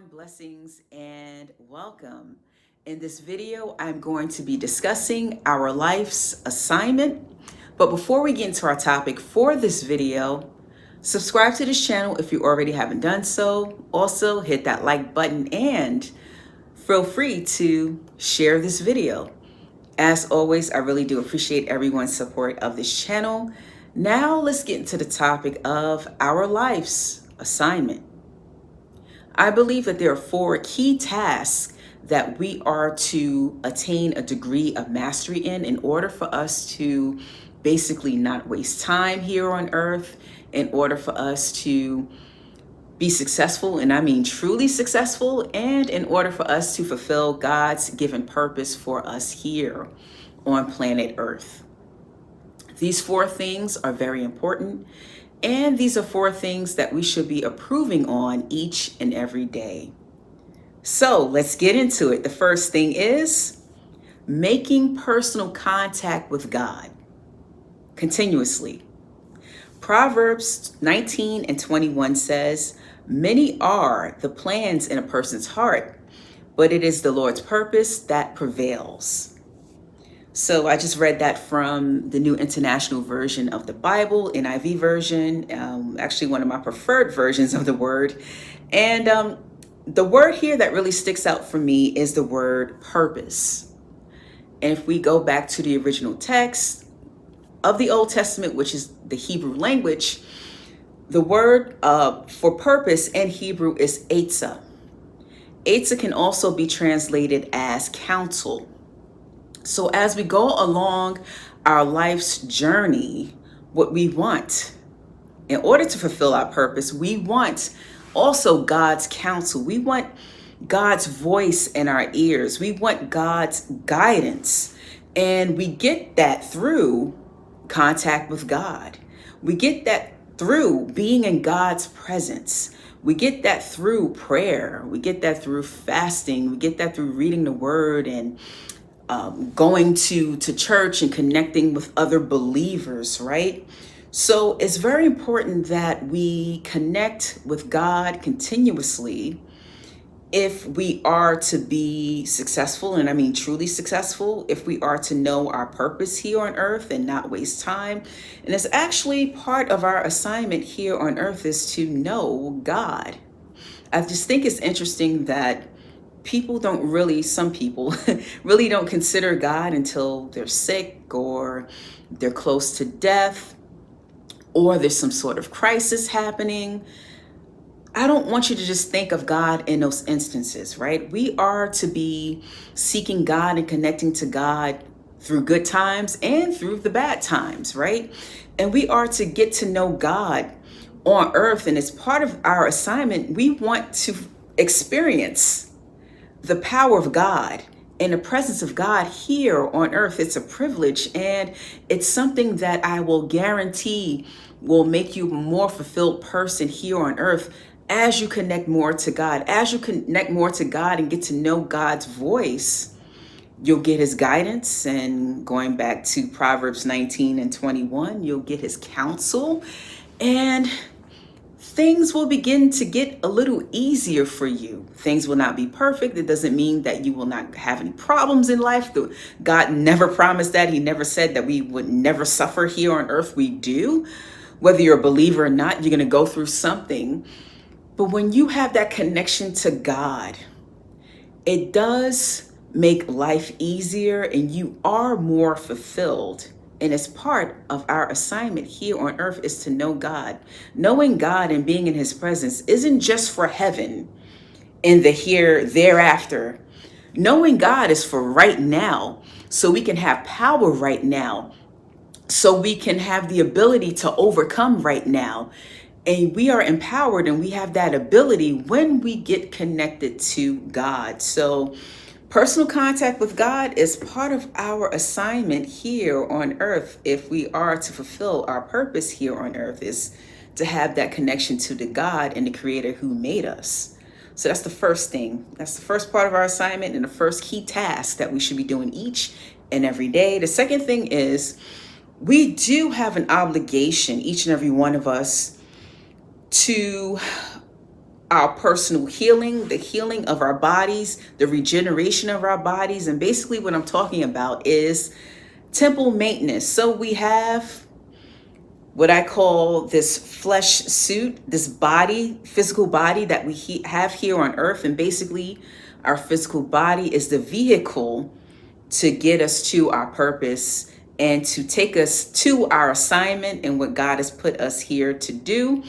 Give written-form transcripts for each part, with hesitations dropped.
Blessings and welcome. In this video, I'm going to be discussing our life's assignment. But before we get into our topic for this video, subscribe to this channel if you already haven't done so. Also, hit that like button and feel free to share this video. As always, I really do appreciate everyone's support of this channel. Now let's get into the topic of our life's assignment. I believe that there are 4 key tasks that we are to attain a degree of mastery in order for us to basically not waste time here on earth, in order for us to be successful, and I mean truly successful, and in order for us to fulfill God's given purpose for us here on planet Earth. These 4 things are very important. And these are 4 things that we should be improving on each and every day. So let's get into it. The first thing is making personal contact with God continuously. Proverbs 19:21 says, "Many are the plans in a person's heart, but it is the Lord's purpose that prevails." So I just read that from the New International Version of the Bible, NIV version, actually one of my preferred versions of the word. And the word here that really sticks out for me is the word purpose. And if we go back to the original text of the Old Testament, which is the Hebrew language, the word for purpose in Hebrew is Eitzah. Eitzah can also be translated as counsel. So as we go along our life's journey, what we want in order to fulfill our purpose, we want also God's counsel. We want God's voice in our ears. We want God's guidance. And we get that through contact with God. We get that through being in God's presence. We get that through prayer. We get that through fasting. We get that through reading the word and going to church and connecting with other believers, right? So it's very important that we connect with God continuously if we are to be successful, and I mean truly successful, if we are to know our purpose here on earth and not waste time. And it's actually part of our assignment here on earth is to know God. I just think it's interesting that some people really don't consider God until they're sick or they're close to death or there's some sort of crisis happening. I don't want you to just think of God in those instances, right? We are to be seeking God and connecting to God through good times and through the bad times, right? And we are to get to know God on earth. And as part of our assignment, we want to experience the power of God and the presence of God here on earth. It's a privilege, and it's something that I will guarantee will make you a more fulfilled person here on earth as you connect more to God. As you connect more to God and get to know God's voice, you'll get his guidance. And going back to Proverbs 19:21, you'll get his counsel, and things will begin to get a little easier for you. Things will not be perfect. It doesn't mean that you will not have any problems in life. God never promised that. He never said that we would never suffer here on earth. We do. Whether you're a believer or not, you're going to go through something. But when you have that connection to God, it does make life easier and you are more fulfilled. And as part of our assignment here on earth is to know God. Knowing God and being in his presence isn't just for heaven and the thereafter. Knowing God is for right now, so we can have power right now, so we can have the ability to overcome right now. And we are empowered and we have that ability when we get connected to God. So personal contact with God is part of our assignment here on earth. If we are to fulfill our purpose here on earth, is to have that connection to the God and the creator who made us. So that's the first thing. That's the first part of our assignment and the first key task that we should be doing each and every day. The second thing is we do have an obligation, each and every one of us, to our personal healing, the healing of our bodies, the regeneration of our bodies. And basically what I'm talking about is temple maintenance. So we have what I call this flesh suit, this body, physical body that we have here on earth. And basically our physical body is the vehicle to get us to our purpose and to take us to our assignment and what God has put us here to do.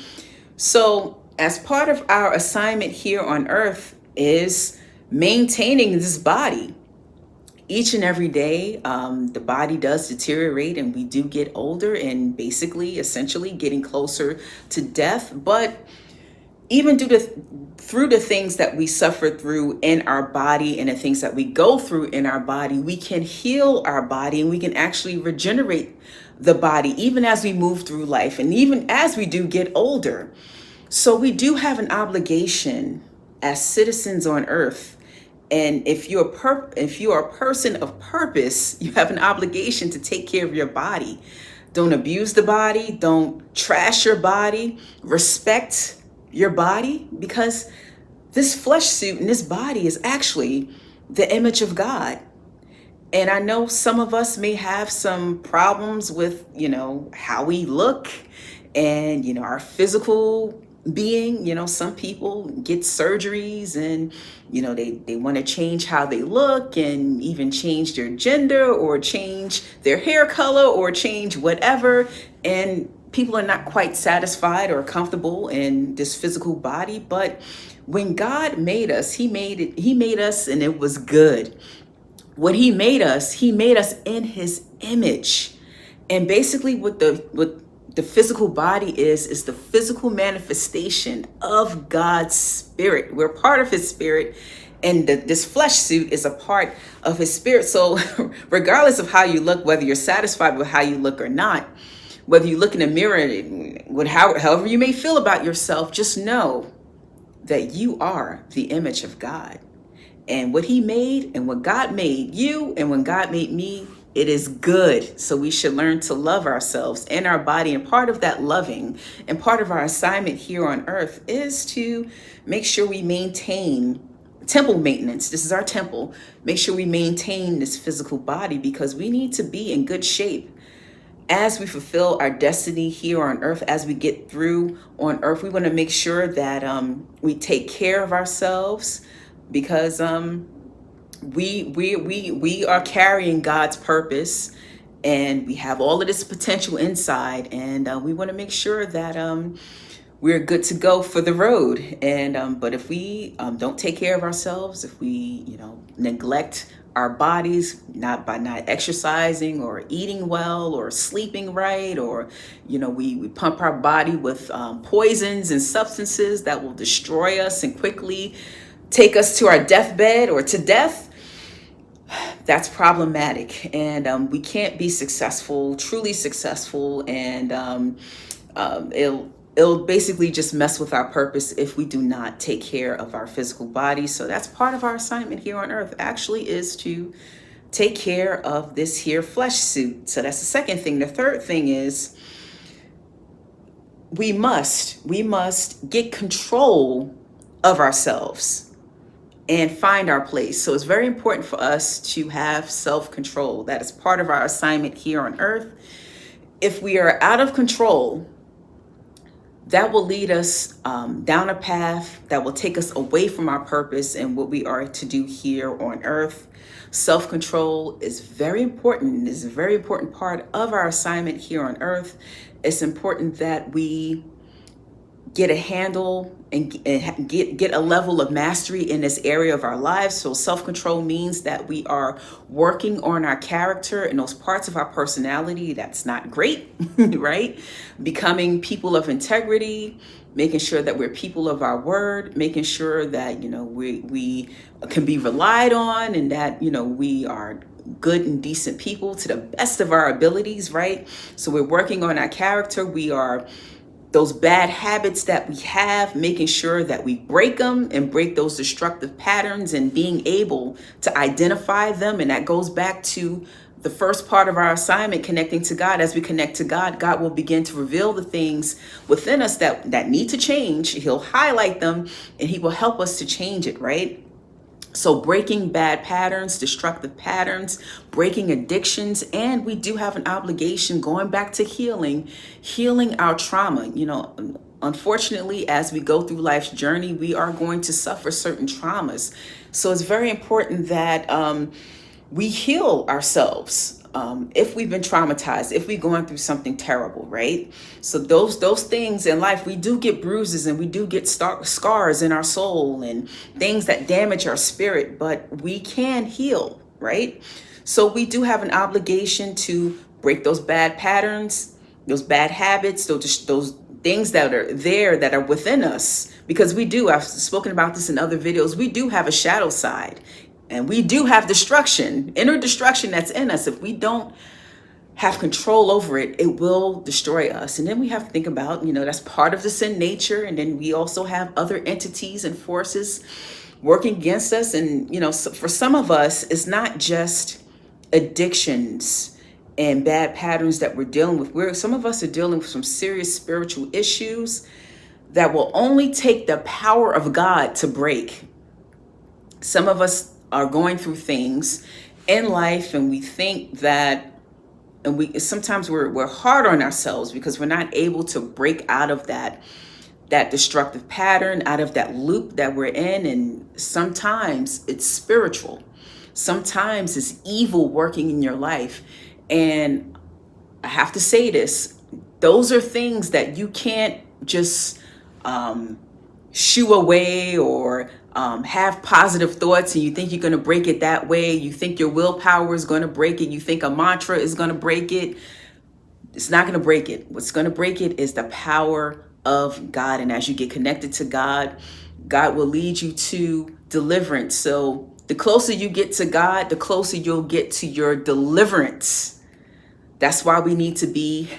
So as part of our assignment here on earth is maintaining this body. Each and every day, the body does deteriorate and we do get older and basically, essentially getting closer to death. But even through the things that we suffer through in our body and the things that we go through in our body, we can heal our body and we can actually regenerate the body even as we move through life and even as we do get older. So we do have an obligation as citizens on earth. And if you are a person of purpose, you have an obligation to take care of your body. Don't abuse the body. Don't trash your body. Respect your body, because this flesh suit and this body is actually the image of God. And I know some of us may have some problems with, how we look and, our physical being. Some people get surgeries and, they want to change how they look and even change their gender or change their hair color or change whatever. And people are not quite satisfied or comfortable in this physical body. But when God made us, he made us and it was good. What he made us in his image. And basically what the physical body is the physical manifestation of God's spirit. We're part of his spirit, and this flesh suit is a part of his spirit. So regardless of how you look, whether you're satisfied with how you look or not, whether you look in the mirror, however you may feel about yourself, just know that you are the image of God. And what he made and what God made you and when God made me, it is good. So we should learn to love ourselves and our body. And part of that loving and part of our assignment here on earth is to make sure we maintain temple maintenance. This is our temple. Make sure we maintain this physical body because we need to be in good shape. As we fulfill our destiny here on earth, as we get through on earth, we want to make sure that we take care of ourselves because we are carrying God's purpose and we have all of this potential inside, and we want to make sure that we're good to go for the road. And but if we don't take care of ourselves, if we neglect our bodies, not exercising or eating well or sleeping right, or we pump our body with poisons and substances that will destroy us and quickly take us to our deathbed or to death, that's problematic. And we can't be successful, truly successful, and it'll basically just mess with our purpose if we do not take care of our physical body. So that's part of our assignment here on earth, actually, is to take care of this here flesh suit. So that's the second thing. The third thing is we must get control of ourselves and find our place. So it's very important for us to have self-control. That is part of our assignment here on earth. If we are out of control, that will lead us down a path that will take us away from our purpose and what we are to do here on earth. Self-control is very important. It's a very important part of our assignment here on earth. It's important that we get a handle and get a level of mastery in this area of our lives. So self-control means that we are working on our character and those parts of our personality that's not great, right? Becoming people of integrity, making sure that we're people of our word, making sure that, we can be relied on, and that, we are good and decent people to the best of our abilities, right? So we're working on our character. We are those bad habits that we have, making sure that we break them and break those destructive patterns and being able to identify them. And that goes back to the first part of our assignment, connecting to God. As we connect to God, God will begin to reveal the things within us that need to change. He'll highlight them and he will help us to change it, right? So breaking bad patterns, destructive patterns, breaking addictions, and we do have an obligation going back to healing our trauma. Unfortunately, as we go through life's journey, we are going to suffer certain traumas. So it's very important that we heal ourselves. If we've been traumatized, if we're going through something terrible, right? So those things in life, we do get bruises and we do get scars in our soul and things that damage our spirit, but we can heal, right? So we do have an obligation to break those bad patterns, those bad habits, those things that are there that are within us, because I've spoken about this in other videos, we do have a shadow side. And we do have destruction, inner destruction that's in us. If we don't have control over it, it will destroy us. And then we have to think about, that's part of the sin nature. And then we also have other entities and forces working against us. And, so for some of us, it's not just addictions and bad patterns that we're dealing with. Some of us are dealing with some serious spiritual issues that will only take the power of God to break. Some of us are going through things in life and we think that, and sometimes we're hard on ourselves because we're not able to break out of that destructive pattern, out of that loop that we're in. And sometimes it's spiritual. Sometimes it's evil working in your life. And I have to say this, those are things that you can't just shoo away or have positive thoughts and you think you're going to break it that way. You think your willpower is going to break it. You think a mantra is going to break it. It's not going to break it. What's going to break it is the power of God. And as you get connected to God, God will lead you to deliverance. So the closer you get to God, the closer you'll get to your deliverance. That's why we need to be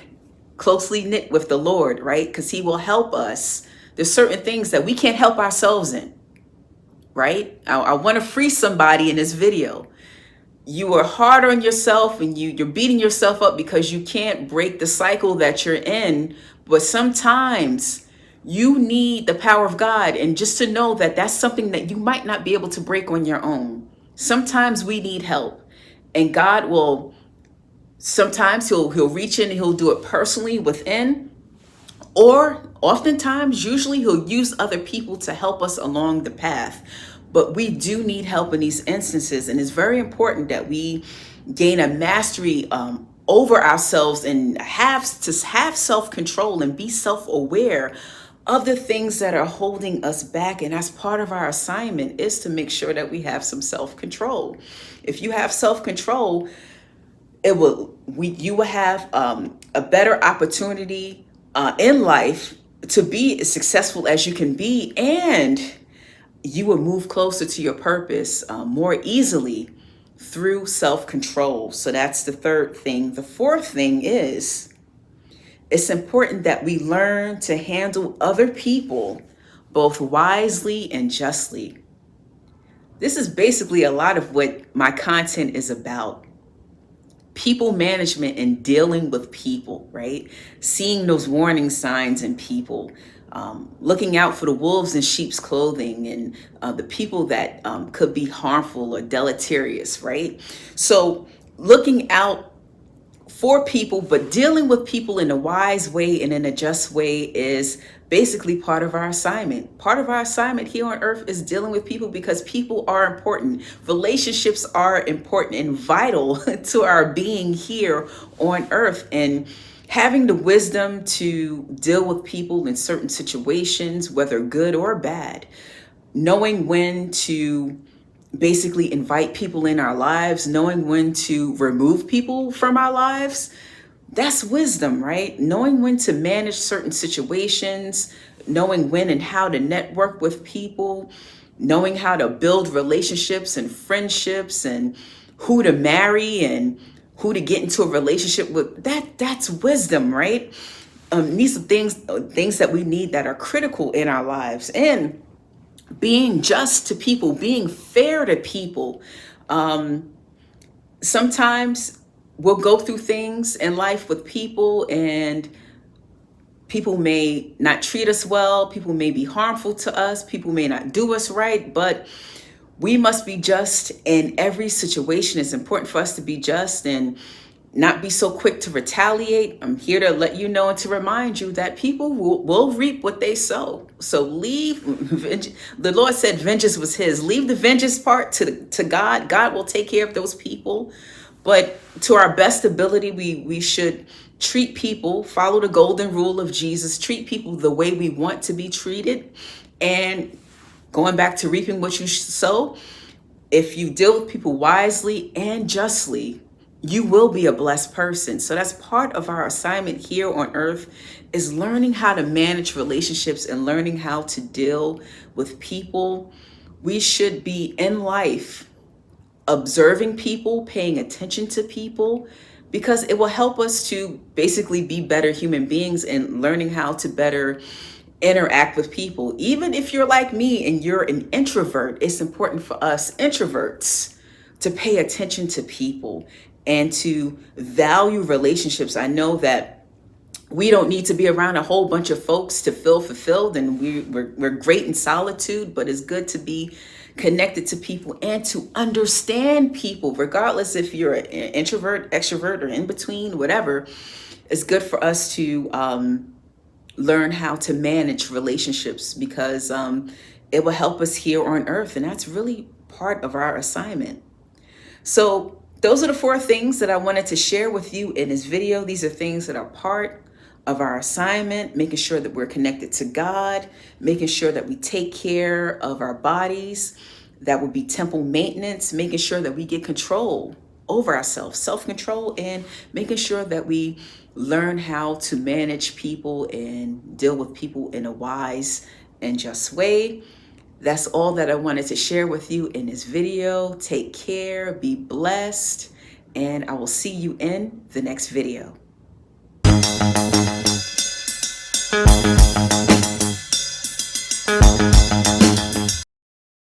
closely knit with the Lord, right? Because he will help us. There's certain things that we can't help ourselves in, right? I want to free somebody in this video. You are hard on yourself and you're beating yourself up because you can't break the cycle that you're in. But sometimes you need the power of God, and just to know that that's something that you might not be able to break on your own. Sometimes we need help, and God will, sometimes he'll reach in and he'll do it personally within, or oftentimes, usually he'll use other people to help us along the path. But we do need help in these instances. And it's very important that we gain a mastery over ourselves and have self-control and be self-aware of the things that are holding us back. And as part of our assignment is to make sure that we have some self-control. If you have self-control, you will have a better opportunity in life to be as successful as you can be, and you will move closer to your purpose more easily through self-control. So that's the third thing. The fourth thing is, it's important that we learn to handle other people both wisely and justly. This is basically a lot of what my content is about. People management and dealing with people, right? Seeing those warning signs in people, looking out for the wolves in sheep's clothing and the people that could be harmful or deleterious, right? So looking out for people, but dealing with people in a wise way and in a just way is basically part of our assignment. Part of our assignment here on earth is dealing with people because people are important. Relationships are important and vital to our being here on earth. And having the wisdom to deal with people in certain situations, whether good or bad, knowing when to basically invite people in our lives, knowing when to remove people from our lives, that's wisdom, right? Knowing when to manage certain situations, knowing when and how to network with people, knowing how to build relationships and friendships and who to marry and who to get into a relationship with, that's wisdom, right? These are things that we need that are critical in our lives. And being just to people, being fair to people. Sometimes we'll go through things in life with people, and people may not treat us well, people may be harmful to us, people may not do us right, but we must be just in every situation. It's important for us to be just and not be so quick to retaliate. I'm here to let you know and to remind you that people will reap what they sow. So leave, the Lord said vengeance was his. Leave the vengeance part to God. God will take care of those people. But to our best ability, we should treat people, follow the golden rule of Jesus, treat people the way we want to be treated. And going back to reaping what you sow, if you deal with people wisely and justly, you will be a blessed person. So that's part of our assignment here on earth, is learning how to manage relationships and learning how to deal with people. We should be in life observing people, paying attention to people, because it will help us to basically be better human beings and learning how to better interact with people. Even if you're like me and you're an introvert, it's important for us introverts to pay attention to people and to value relationships. I know that we don't need to be around a whole bunch of folks to feel fulfilled, and we're great in solitude, but it's good to be connected to people and to understand people, regardless if you're an introvert, extrovert, or in between, whatever. It's good for us to learn how to manage relationships, because it will help us here on earth, and that's really part of our assignment. So those are the 4 things that I wanted to share with you in this video. These are things that are part of our assignment, making sure that we're connected to God, making sure that we take care of our bodies. That would be temple maintenance, making sure that we get control over ourselves, self-control, and making sure that we learn how to manage people and deal with people in a wise and just way. That's all that I wanted to share with you in this video. Take care, be blessed, and I will see you in the next video.